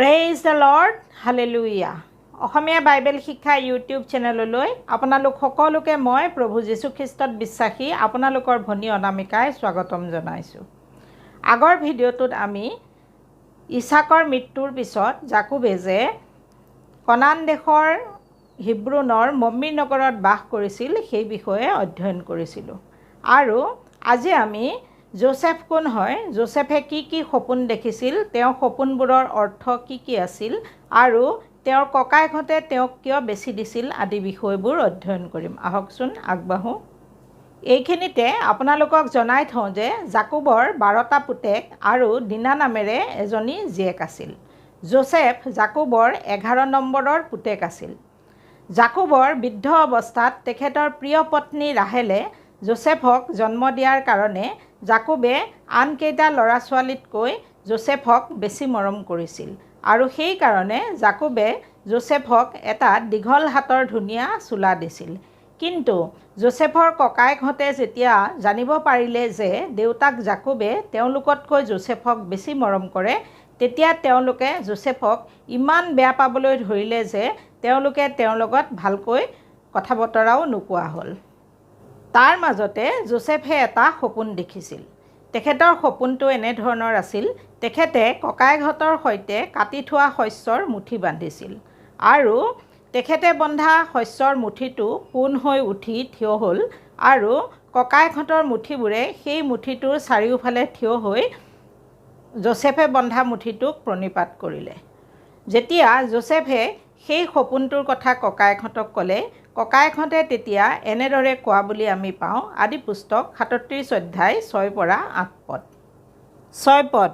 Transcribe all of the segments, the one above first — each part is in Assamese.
Praise the lord, hallelujah. Asomiya Bible শিক্ষা ইউটিউব চেনেললৈ আপোনালোক সকলোকে মই প্ৰভু যীশু খ্ৰীষ্টত বিশ্বাসী আপোনালোকৰ ভনী অনামিকাই স্বাগতম জনাইছোঁ। আগৰ ভিডিঅ'টোত আমি ইছাকৰ মৃত্যুৰ পিছত জাকোবে যে কনান দেশৰ হিব্ৰোনৰ মম্মী নগৰত বাস কৰিছিল সেই বিষয়ে অধ্যয়ন কৰিছিলোঁ। আৰু আজি আমি যোছেফ কোন হয়, যোছেফে কি সপোন দেখিছিল, তেওঁৰ সপোনবোৰৰ অৰ্থ কি আছিল আৰু তেওঁৰ ককায়েকহঁতে তেওঁক কিয় বেছি দিছিল আদি বিষয়বোৰ অধ্যয়ন কৰিম। আহকচোন আগবাঢ়োঁ। এইখিনিতে আপোনালোকক জনাই থওঁ যে জাকোবৰ 12টা পুতেক আৰু দিনা নামেৰে এজনী জীয়েক আছিল। যোছেফ জাকোবৰ 11 নম্বৰৰ পুতেক আছিল। জাকোবৰ বৃদ্ধ অৱস্থাত তেখেতৰ প্ৰিয় পত্নী ৰাহেলে যোছেফক জন্ম দিয়াৰ কাৰণে জাকোবে আনকেইটা ল'ৰা ছোৱালীতকৈ যোছেফক বেছি মৰম কৰিছিল আৰু সেইকাৰণে জাকোবে যোছেফক এটা দীঘল হাতৰ ধুনীয়া চোলা দিছিল। কিন্তু যোছেফৰ ককায়েকহঁতে যেতিয়া জানিব পাৰিলে যে দেউতাক জাকোবে তেওঁলোকতকৈ যোছেফক বেছি মৰম কৰে, তেতিয়া তেওঁলোকে যোছেফক ইমান বেয়া পাবলৈ ধৰিলে যে তেওঁলোকে তেওঁৰ লগত ভালকৈ কথা বতৰাও নোকোৱা হ'ল। তাৰ মাজতে যোছেফে এটা সপোন দেখিছিল। তেখেতৰ সপোনটো এনেধৰণৰ আছিল, তেখেতে ককায়েকহঁতৰ সৈতে কাটি থোৱা শস্যৰ মুঠি বান্ধিছিল আৰু তেখেতে বন্ধা শস্যৰ মুঠিটো পোন হৈ উঠি থিয় হ'ল আৰু ককায়েকহঁতৰ মুঠিবোৰে সেই মুঠিটোৰ চাৰিওফালে থিয় হৈ যোছেফে বন্ধা মুঠিটোক প্ৰণিপাত কৰিলে। যেতিয়া যোছেফে সেই সপোনটোৰ কথা ককায়েকহঁতক ক'লে, ককায়েকহঁতে তেতিয়া এনেদৰে কোৱা বুলি আমি পাওঁ আদি পুস্তক 37 অধ্যায় 6 পৰা 8 পদ। 6 পদ,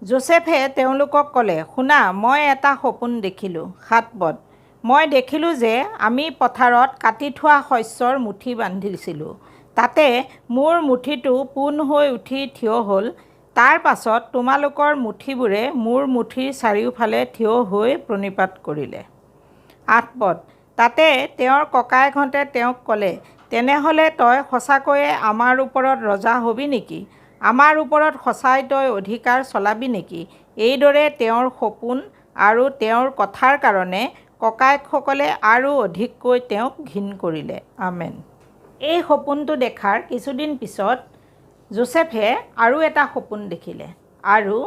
যোছেফে তেওঁলোকক ক'লে, শুনা, মই এটা সপোন দেখিলোঁ। 7 পদ, মই দেখিলোঁ যে আমি পথাৰত কাটি থোৱা শস্যৰ মুঠি বান্ধিছিলোঁ, তাতে মোৰ মুঠিটো পোন হৈ উঠি থিয় হ'ল, তাৰ পাছত তোমালোকৰ মুঠিবোৰে মোৰ মুঠিৰ চাৰিওফালে থিয় হৈ প্ৰণিপাত কৰিলে। 8 পদ, তাতে তেওঁৰ ককায়েকহঁতে তেওঁক ক'লে, তেনেহ'লে তই সঁচাকৈয়ে আমাৰ ওপৰত ৰজা হ'বি নেকি? আমাৰ ওপৰত সঁচাই তই অধিকাৰ চলাবি নেকি? এইদৰে তেওঁৰ সপোন আৰু তেওঁৰ কথাৰ কাৰণে ককায়েকসকলে আৰু অধিককৈ তেওঁক ঘিণ কৰিলে। আমেন। এই সপোনটো দেখাৰ কিছুদিন পিছত যোছেফে আৰু এটা সপোন দেখিলে আৰু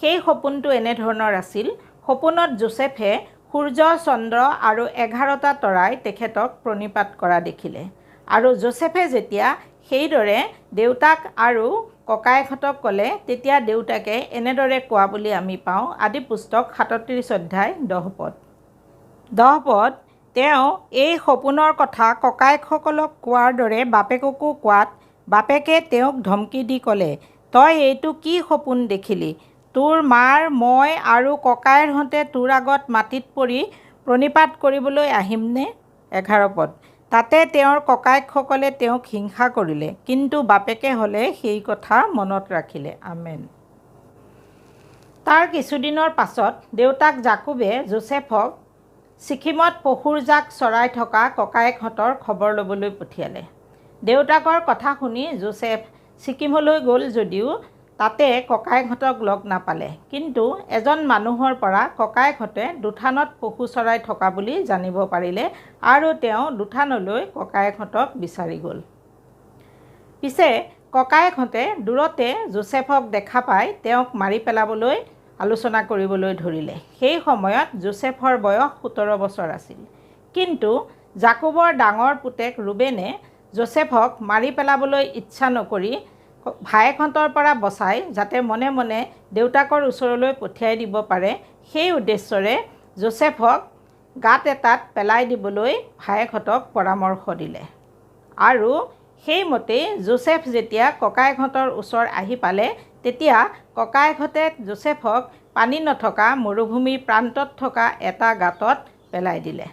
সেই সপোনটো এনেধৰণৰ আছিল। সপোনত যোছেফে সূৰ্য, চন্দ্ৰ আৰু 11টা তৰাই তেখেতক প্ৰণিপাত কৰা দেখিলে আৰু যোছেফে যেতিয়া সেইদৰে দেউতাক আৰু ককায়েকহঁতক ক'লে, তেতিয়া দেউতাকে এনেদৰে কোৱা বুলি আমি পাওঁ আদি পুস্তক 37 অধ্যায় 10 পদ। 10 পদ, তেওঁ এই সপোনৰ কথা ককায়েকসকলক কোৱাৰ দৰে বাপেককো কোৱাত বাপেকে তেওঁক ধমকি দি ক'লে, তই এইটো কি সপোন দেখিলি? তোৰ মাৰ, মই আৰু ককায়েৰহঁতে তোৰ আগত মাটিত পৰি প্ৰণিপাত কৰিবলৈ আহিমনে? 11 পদ, তাতে তেওঁৰ ককায়েকসকলে তেওঁক হিংসা কৰিলে, কিন্তু বাপেকে হ'লে সেই কথা মনত ৰাখিলে। আমেন। তাৰ কিছুদিনৰ পাছত দেউতাক জাকোবে যোছেফক ছিকিমত পশুৰ জাক চৰাই থকা ককায়েকহঁতৰ খবৰ ল'বলৈ পঠিয়ালে। দেউতাকৰ কথা শুনি যোছেফ ছিকিমলৈ গ'ল যদিও তাতে ককায়েকহঁতক লগ নাপালে, কিন্তু এজন মানুহৰ পৰা ককায়েকহঁতে দুঠানত পশু চৰাই থকা বুলি জানিব পাৰিলে আৰু তেওঁ দুঠানলৈ ককায়েকহঁতক বিচাৰি গ'ল। পিছে ককায়েকহঁতে দূৰতে যোছেফক দেখা পাই তেওঁক মাৰি পেলাবলৈ আলোচনা কৰিবলৈ ধৰিলে। সেই সময়ত যোছেফৰ বয়স 17 বছৰ আছিল। কিন্তু জাকোবৰ ডাঙৰ পুতেক ৰুবেনে যোছেফক মাৰি পেলাবলৈ ইচ্ছা নকৰি ভায়েকহঁতৰ পৰা বচাই যাতে মনে মনে দেউতাকৰ ওচৰলৈ পঠিয়াই দিব পাৰে, সেই উদ্দেশ্যৰে যোছেফক গাঁত এটাত পেলাই দিবলৈ ভায়েকহঁতক পৰামৰ্শ দিলে। আৰু সেইমতেই যোছেফ যেতিয়া ককায়েকহঁতৰ ওচৰ আহি পালে, তেতিয়া ককায়েকহঁতে যোছেফক পানী নথকা মৰুভূমিৰ প্ৰান্তত থকা এটা গাঁতত পেলাই দিলে।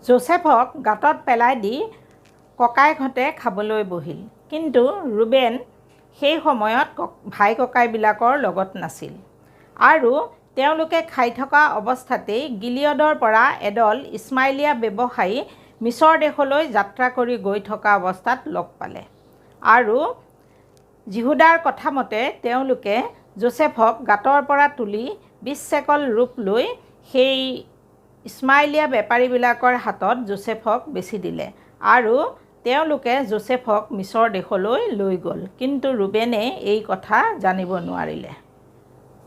যোছেফক গাঁতত পেলাই দি ককায়েকহঁতে খাবলৈ বহিল, কিন্তু ৰুবেন সেই সময়ত ভাই ককাইবিলাকৰ লগত নাছিল আৰু তেওঁলোকে খাই থকা অৱস্থাতেই গিলিয়দৰ পৰা এদল ইছমাইলীয়া ব্যৱসায়ী মিছৰ দেশলৈ যাত্ৰা কৰি গৈ থকা অৱস্থাত লগ পালে আৰু জিহুদাৰ কথা মতে তেওঁলোকে যোচেফক গাঁতৰ পৰা তুলি 20 চেকল ৰূপ লৈ সেই ইছমাইলীয়া বেপাৰীবিলাকৰ হাতত যোচেফক বেচি দিলে আৰু তেওঁলোকে যোচেফক মিছৰ দেশলৈ লৈ গ'ল। কিন্তু ৰুবেনে এই কথা জানিব নোৱাৰিলে।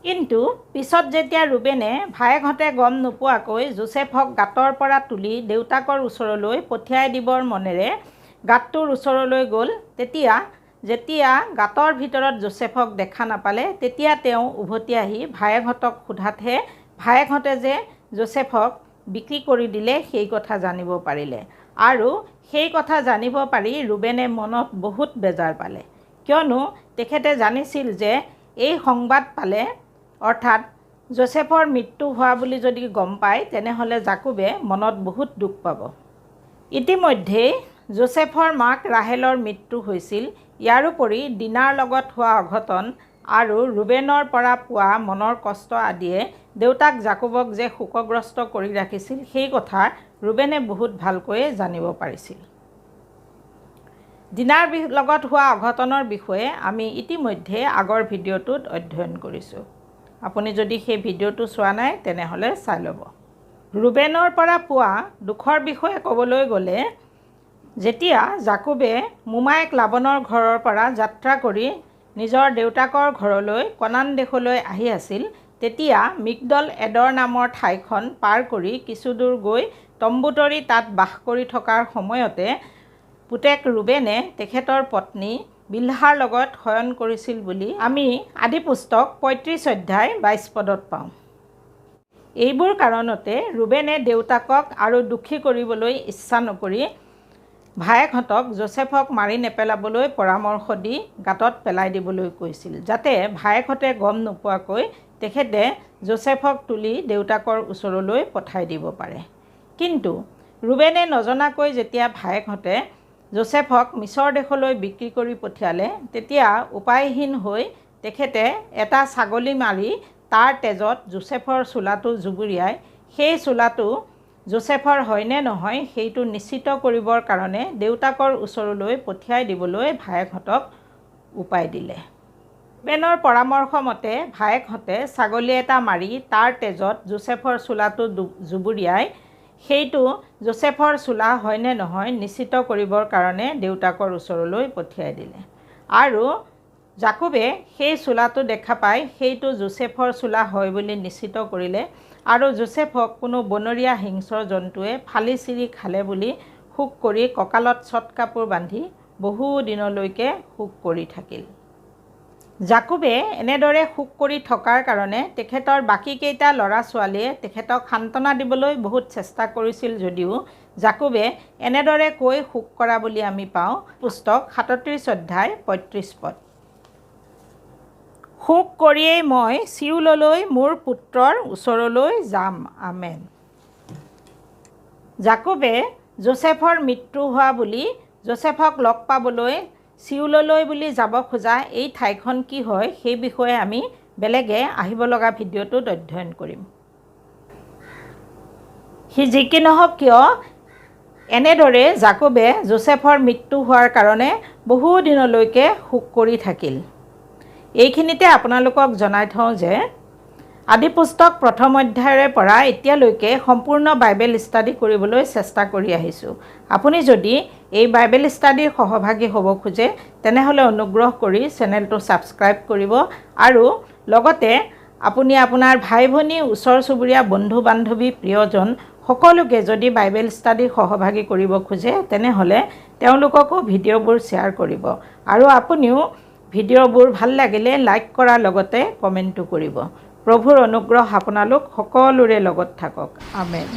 কিন্তু পিছত যেতিয়া ৰুবেনে ভায়েকহঁতে গম নোপোৱাকৈ যোচেফক গাঁতৰ পৰা তুলি দেউতাকৰ ওচৰলৈ পঠিয়াই দিবৰ মনেৰে গাঁতটোৰ ওচৰলৈ গ'ল, যেতিয়া গাঁতৰ ভিতৰত যোচেফক দেখা নাপালে, তেতিয়া তেওঁ উভতি আহি ভায়েকহঁতক সোধাতহে ভায়েকহঁতে যে যোচেফক বিক্ৰী কৰি দিলে সেই কথা জানিব পাৰিলে। আৰু সেই কথা জানিব পাৰি ৰুবেনে মনত বহুত বেজাৰ পালে, কিয়নো তেখেতে জানিছিল যে এই সংবাদ পালে, অৰ্থাৎ যোচেফৰ মৃত্যু হোৱা বুলি যদি গম পায় তেনেহ'লে জাকোবে মনত বহুত দুখ পাব। ইতিমধ্যেই যোচেফৰ মাক ৰাহেলৰ মৃত্যু হৈছিল। ইয়াৰোপৰি দিনাৰ লগত হোৱা অঘটন আৰু ৰুবেনৰ পৰা পোৱা মনৰ কষ্ট আদিয়ে দেউতাক জাকোবক যে শোকগ্ৰস্ত কৰি ৰাখিছিল সেই কথা ৰুবেনে বহুত ভালকৈয়ে জানিব পাৰিছিল। দিনাৰ লগত হোৱা অঘটনৰ বিষয়ে আমি ইতিমধ্যে আগৰ ভিডিঅ'টোত অধ্যয়ন কৰিছোঁ। আপুনি যদি সেই ভিডিঅ'টো চোৱা নাই তেনেহ'লে চাই ল'ব। ৰুবেনৰ পৰা পোৱা দুখৰ বিষয়ে ক'বলৈ গ'লে, যেতিয়া জাকোবে মোমায়েক লাবানৰ ঘৰৰ পৰা যাত্ৰা কৰি নিজৰ দেউতাকৰ ঘৰলৈ কনান দেশলৈ আহি আছিল, তেতিয়া মিগদল এডৰ নামৰ ঠাইখন পাৰ কৰি কিছুদূৰ গৈ তম্বু তৰি তাত বাস কৰি থকাৰ সময়তে পুতেক ৰুবেনে তেখেতৰ পত্নী বিলহাৰ লগত শয়ন কৰিছিল বুলি আমি আদিপুস্তক 35 অধ্যায় 22 পদত পাওঁ। এইবোৰ কাৰণতে ৰুবেনে দেউতাকক আৰু দুখী কৰিবলৈ ইচ্ছা নকৰি ভায়েকহঁতক যোচেফক মাৰি নেপেলাবলৈ পৰামৰ্শ দি গাঁতত পেলাই দিবলৈ কৈছিল, যাতে ভায়েকহঁতে গম নোপোৱাকৈ তেখেতে যোচেফক তুলি দেউতাকৰ ওচৰলৈ পঠাই দিব পাৰে। কিন্তু ৰুবেনে নজনাকৈ যেতিয়া ভায়েকহঁতে যোচেফক মিছৰ দেশলৈ বিক্ৰী কৰি পঠিয়ালে, তেতিয়া উপায়হীন হৈ তেখেতে এটা ছাগলী মাৰি তাৰ তেজত যোচেফৰ চোলাটো জুবুৰিয়াই সেই চোলাটো যোচেফৰ হয়নে নহয় সেইটো নিশ্চিত কৰিবৰ কাৰণে দেউতাকৰ ওচৰলৈ পঠিয়াই দিবলৈ ভায়েকহঁতক উপায় দিলে। ৰুবেনৰ পৰামৰ্শ মতে ভায়েকহঁতে ছাগলী এটা মাৰি তাৰ তেজত যোচেফৰ চোলাটো জুবুৰিয়াই সেইটো যোচেফৰ চোলা হয়নে নহয় নিশ্চিত কৰিবৰ কাৰণে দেউতাকৰ ওচৰলৈ পঠিয়াই দিলে। আৰু জাকোবে সেই চোলাটো দেখা পাই সেইটো যোচেফৰ চোলা হয় বুলি নিশ্চিত কৰিলে আৰু যোচেফক কোনো বনৰীয়া হিংস্ৰ জন্তুৱে ফালি চিৰি খালে বুলি শোক কৰি কঁকালত চট কাপোৰ বান্ধি বহু দিনলৈকে শোক কৰি থাকিল। জাকোবে এনেদৰে শোক কৰি থকাৰ কাৰণে তেখেতৰ বাকীকেইটা ল'ৰা ছোৱালীয়ে তেখেতক সান্তনা দিবলৈ বহুত চেষ্টা কৰিছিল যদিও জাকোবে এনেদৰে কৈ শোক কৰা বুলি আমি পাওঁ পুস্তক 37 অধ্যায় 35 পদ। শোক কৰিয়েই মই চিউললৈ মোৰ পুত্ৰৰ ওচৰলৈ যাম। আমেন। জাকোবে যোচেফৰ মৃত্যু হোৱা বুলি যোচেফক লগ পাবলৈ চিউললৈ বুলি যাব খোজা এই ঠাইখন কি হয় সেই বিষয়ে আমি বেলেগে আহিব লগা ভিডিঅ'টোত অধ্যয়ন কৰিম। সি যি কি নহওক কিয় এনেদৰে জাকোবে যোচেফৰ মৃত্যু হোৱাৰ কাৰণে বহু দিনলৈকে শোক কৰি থাকিল। এইখিনিতে আপোনালোকক জনাই থওঁ যে আদিপুস্তক 1ম অধ্যায়ৰে পৰা এতিয়ালৈকে সম্পূৰ্ণ বাইবেল ষ্টাডি কৰিবলৈ চেষ্টা কৰি আহিছোঁ। আপুনি যদি এই বাইবেল ষ্টাডিৰ সহভাগী হ'ব খোজে তেনেহ'লে অনুগ্ৰহ কৰি চেনেলটো ছাবস্ক্ৰাইব কৰিব আৰু লগতে আপুনি আপোনাৰ ভাই ভনী ওচৰ চুবুৰীয়া বন্ধু বান্ধৱী প্ৰিয়জন সকলোকে যদি বাইবেল ষ্টাডি সহভাগী কৰিব খোজে তেনেহ'লে তেওঁলোককো ভিডিঅ'বোৰ শ্বেয়াৰ কৰিব আৰু আপুনিও ভিডিঅ'বোৰ ভাল লাগিলে লাইক কৰাৰ লগতে কমেণ্টো কৰিব। প্ৰভুৰ অনুগ্ৰহ আপোনালোক সকলোৰে লগত থাকক। আমেন।